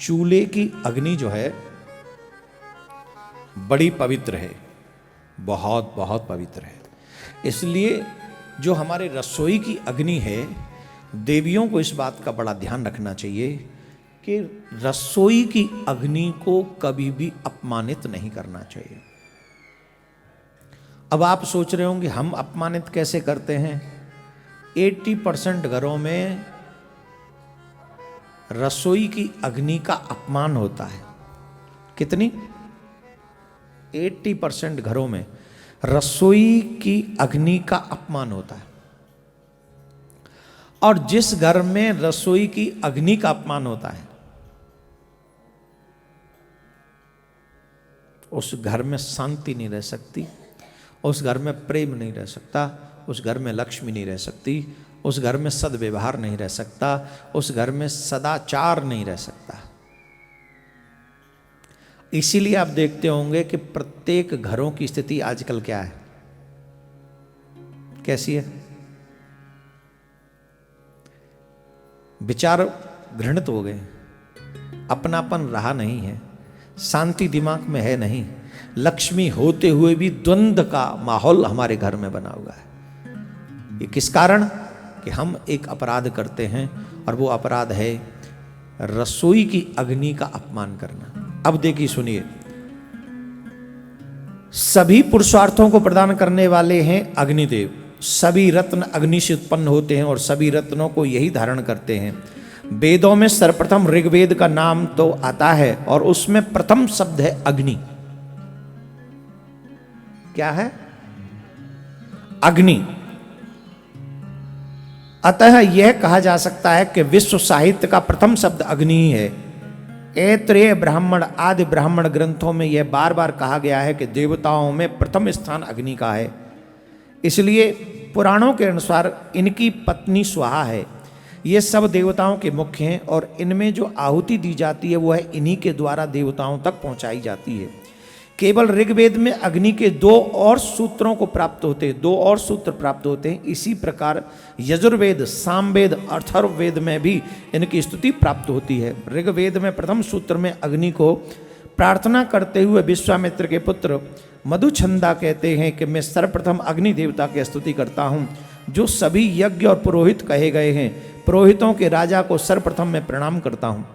चूल्हे की अग्नि जो है बड़ी पवित्र है, बहुत बहुत पवित्र है। इसलिए जो हमारे रसोई की अग्नि है, देवियों को इस बात का बड़ा ध्यान रखना चाहिए कि रसोई की अग्नि को कभी भी अपमानित नहीं करना चाहिए। अब आप सोच रहे होंगे हम अपमानित कैसे करते हैं। 80% घरों में रसोई की अग्नि का अपमान होता है। कितनी? 80% घरों में रसोई की अग्नि का अपमान होता है। और जिस घर में रसोई की अग्नि का अपमान होता है, उस घर में शांति नहीं रह सकती, उस घर में प्रेम नहीं रह सकता, उस घर में लक्ष्मी नहीं रह सकती, उस घर में सद्व्यवहार नहीं रह सकता, उस घर में सदाचार नहीं रह सकता। इसीलिए आप देखते होंगे कि प्रत्येक घरों की स्थिति आजकल क्या है, कैसी है? विचार घृणित हो गए, अपनापन रहा नहीं है, शांति दिमाग में है नहीं, लक्ष्मी होते हुए भी द्वंद्व का माहौल हमारे घर में बना हुआ है। ये किस कारण? कि हम एक अपराध करते हैं, और वो अपराध है रसोई की अग्नि का अपमान करना। अब देखिए, सुनिए, सभी पुरुषार्थों को प्रदान करने वाले हैं अग्निदेव। सभी रत्न अग्नि से उत्पन्न होते हैं और सभी रत्नों को यही धारण करते हैं। वेदों में सर्वप्रथम ऋग्वेद का नाम तो आता है और उसमें प्रथम शब्द है अग्नि। क्या है? अग्नि। अतः यह कहा जा सकता है कि विश्व साहित्य का प्रथम शब्द अग्नि ही है। ऐत्रेय ब्राह्मण आदि ब्राह्मण ग्रंथों में यह बार बार कहा गया है कि देवताओं में प्रथम स्थान अग्नि का है। इसलिए पुराणों के अनुसार इनकी पत्नी स्वाहा है। ये सब देवताओं के मुख्य हैं और इनमें जो आहुति दी जाती है वह इन्हीं के द्वारा देवताओं तक पहुंचाई जाती है। केवल ऋग्वेद में अग्नि के 2 और सूत्रों को प्राप्त होते हैं, 2 और सूत्र प्राप्त होते हैं। इसी प्रकार यजुर्वेद, सामवेद, अथर्ववेद में भी इनकी स्तुति प्राप्त होती है। ऋग्वेद में प्रथम सूत्र में अग्नि को प्रार्थना करते हुए विश्वामित्र के पुत्र मधुछंदा कहते हैं कि मैं सर्वप्रथम अग्नि देवता की स्तुति करता हूँ, जो सभी यज्ञ और पुरोहित कहे गए हैं। पुरोहितों के राजा को सर्वप्रथम मैं प्रणाम करता हूँ।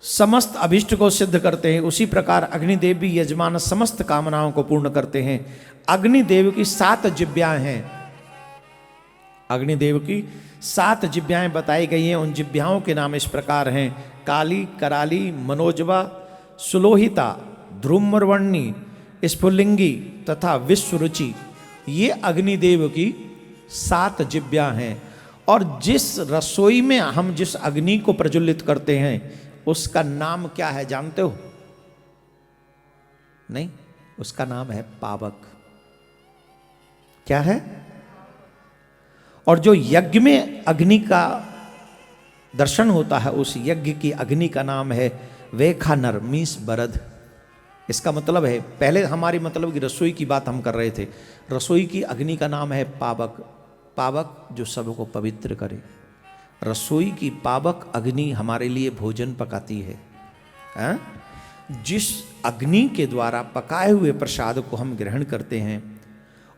समस्त अभिष्ट को सिद्ध करते हैं। उसी प्रकार अग्निदेव भी यजमान समस्त कामनाओं को पूर्ण करते हैं। अग्निदेव की 7 जिह्वाएं हैं। अग्निदेव की 7 जिह्वाएं बताई गई हैं। उन जिह्वाओं के नाम इस प्रकार हैं: काली, कराली, मनोजवा, सुलोहिता, ध्रुमवर्णी, स्फुलिंगी तथा विश्वरुचि। ये अग्निदेव की 7 जिह्वाएं हैं। और जिस रसोई में हम जिस अग्नि को प्रज्वलित करते हैं उसका नाम क्या है जानते हो? नहीं, उसका नाम है पावक। क्या है? और जो यज्ञ में अग्नि का दर्शन होता है उस यज्ञ की अग्नि का नाम है वेखानर मीन्स बरद। इसका मतलब है, पहले हमारी मतलब की रसोई की बात हम कर रहे थे, रसोई की अग्नि का नाम है पावक। पावक जो सबको पवित्र करे। रसोई की पावक अग्नि हमारे लिए भोजन पकाती है। जिस अग्नि के द्वारा पकाए हुए प्रसाद को हम ग्रहण करते हैं,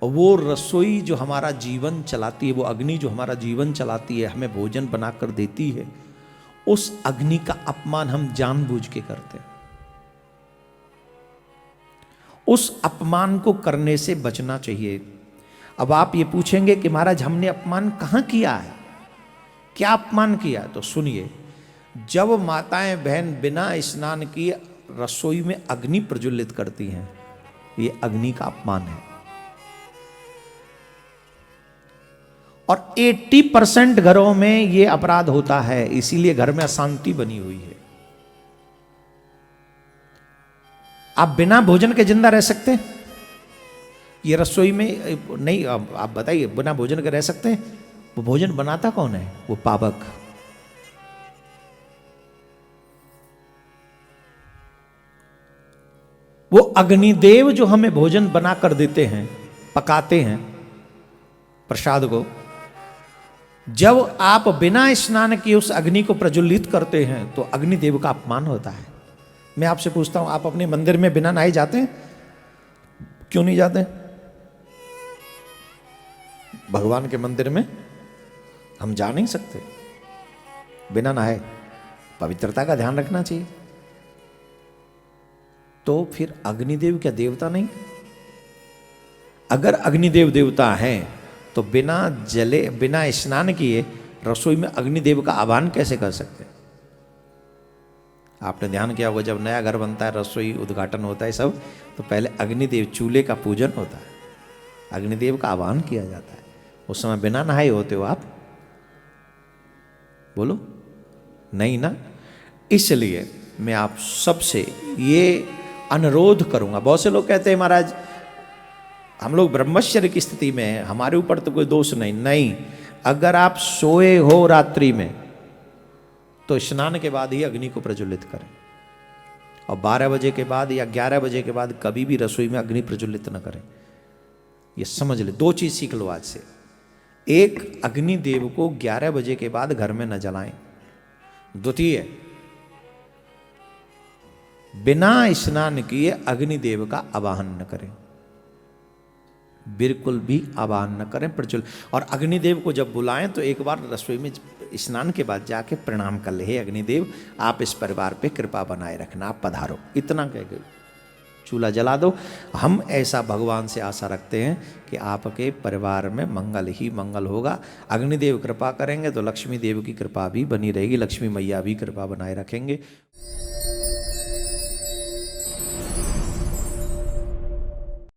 और वो रसोई जो हमारा जीवन चलाती है, वो अग्नि जो हमारा जीवन चलाती है, हमें भोजन बनाकर देती है, उस अग्नि का अपमान हम जानबूझ के करते हैं। उस अपमान को करने से बचना चाहिए। अब आप ये पूछेंगे कि महाराज हमने अपमान कहाँ किया है, क्या अपमान किया? तो सुनिए, जब माताएं बहन बिना स्नान किए रसोई में अग्नि प्रज्वलित करती हैं, ये अग्नि का अपमान है। और 80% घरों में ये अपराध होता है। इसीलिए घर में अशांति बनी हुई है। आप बिना भोजन के जिंदा रह सकते हैं? ये रसोई में नहीं, आप बताइए, बिना भोजन के रह सकते हैं? वो भोजन बनाता कौन है? वो पावक। वो अग्निदेव जो हमें भोजन बना कर देते हैं, पकाते हैं प्रसाद को, जब आप बिना स्नान किए उस अग्नि को प्रज्वलित करते हैं तो अग्निदेव का अपमान होता है। मैं आपसे पूछता हूं, आप अपने मंदिर में बिना नहाए जाते हैं? क्यों नहीं जाते? भगवान के मंदिर में हम जा नहीं सकते बिना नहाए, पवित्रता का ध्यान रखना चाहिए। तो फिर अग्निदेव क्या देवता नहीं? अगर अग्निदेव देवता हैं तो बिना जले बिना स्नान किए रसोई में अग्निदेव का आह्वान कैसे कर सकते हैं? आपने ध्यान किया होगा, जब नया घर बनता है, रसोई उद्घाटन होता है सब, तो पहले अग्निदेव चूल्हे का पूजन होता है, अग्निदेव का आह्वान किया जाता है। उस समय बिना नहाए होते हो आप? बोलो नहीं ना। इसलिए मैं आप सबसे ये अनुरोध करूंगा। बहुत से लोग कहते हैं महाराज हम लोग ब्रह्मचर्य की स्थिति में हैं, हमारे ऊपर तो कोई दोष नहीं। नहीं, अगर आप सोए हो रात्रि में तो स्नान के बाद ही अग्नि को प्रज्वलित करें, और 12 बजे के बाद या 11 बजे के बाद कभी भी रसोई में अग्नि प्रज्वलित न करें। ये समझ ले, 2 चीज सीख लो आज से। एक, अग्निदेव को 11 बजे के बाद घर में न जलाएं। द्वितीय, बिना स्नान किए अग्निदेव का आवाहन न करें, बिल्कुल भी आवाहन न करें प्रज्वल। और अग्निदेव को जब बुलाएं तो एक बार रसोई में स्नान के बाद जाके प्रणाम कर ले, हे अग्निदेव आप इस परिवार पे कृपा बनाए रखना, आप पधारो, इतना कह के चूल्हा जला दो। हम ऐसा भगवान से आशा रखते हैं कि आपके परिवार में मंगल ही मंगल होगा। अग्निदेव कृपा करेंगे तो लक्ष्मी देव की कृपा भी बनी रहेगी, लक्ष्मी मैया भी कृपा बनाए रखेंगे।